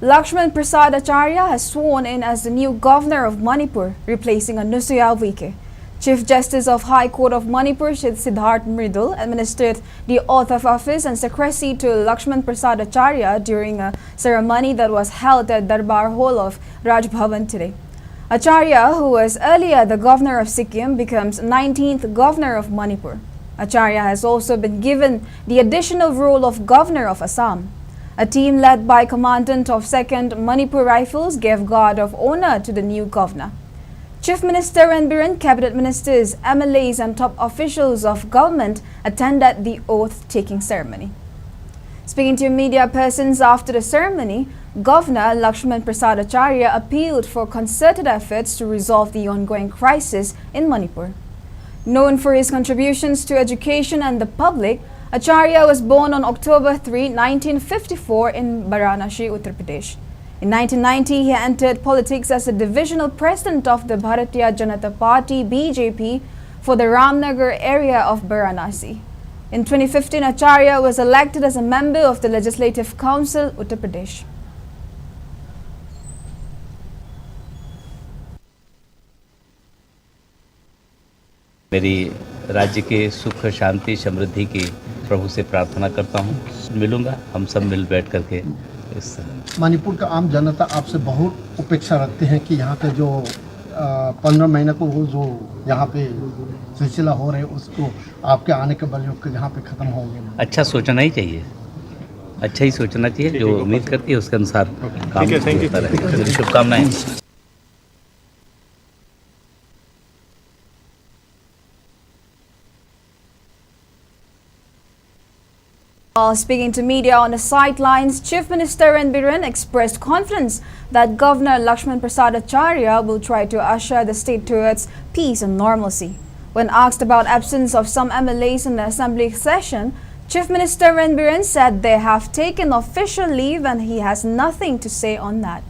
Lakshman Prasad Acharya has sworn in as the new governor of Manipur, replacing Anusuya Uike. Chief Justice of High Court of Manipur, Siddharth Mridul, administered the oath of office and secrecy to Lakshman Prasad Acharya during a ceremony that was held at Darbar Hall of Raj Bhavan today. Acharya, who was earlier the governor of Sikkim, becomes 19th governor of Manipur. Acharya has also been given the additional role of governor of Assam. A team led by Commandant of 2nd Manipur Rifles gave guard of honor to the new governor. Chief Minister N. Biren, cabinet ministers, MLAs and top officials of government attended the oath-taking ceremony. Speaking to media persons after the ceremony, Governor Lakshman Prasad Acharya appealed for concerted efforts to resolve the ongoing crisis in Manipur. Known for his contributions to education and the public, Acharya was born on October 3, 1954 in Varanasi, Uttar Pradesh. In 1990, he entered politics as a divisional president of the Bharatiya Janata Party (BJP) for the Ramnagar area of Varanasi. In 2015, Acharya was elected as a member of the Legislative Council, Uttar Pradesh. मेरी राज्य के सुख शांति समृद्धि की प्रभु से प्रार्थना करता हूँ। मिलूंगा, हम सब मिल बैठ करके इस मणिपुर का आम जनता आपसे बहुत अपेक्षा रखते हैं कि यहाँ पे जो 15 महीने को वो जो यहाँ पे सिलसिला हो रहे उसको आपके आने के बाद यहाँ पे ख़त्म होंगे। अच्छा सोचना ही चाहिए, अच्छा ही सोचना चाहिए। जो उम्मीद करती है उसके अनुसार काम होता रहे। शुभकामनाएं। While speaking to media on the sidelines, Chief Minister N. Biren expressed confidence that Governor Lakshman Prasad Acharya will try to usher the state towards peace and normalcy. When asked about absence of some MLAs in the assembly session, Chief Minister N. Biren said they have taken official leave and he has nothing to say on that.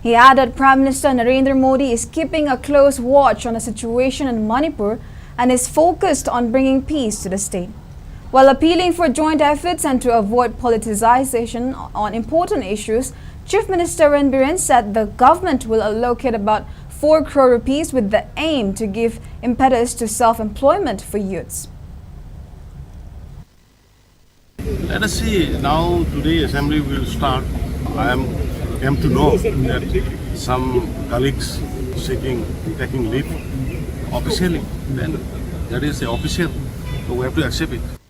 He added Prime Minister Narendra Modi is keeping a close watch on the situation in Manipur and is focused on bringing peace to the state. While appealing for joint efforts and to avoid politicization on important issues, Chief Minister N. Biren said the government will allocate about 4 crore rupees with the aim to give impetus to self-employment for youths. Let us see. Now today assembly will start. I am to know that some colleagues taking leave officially. Then that is the official. So we have to accept it.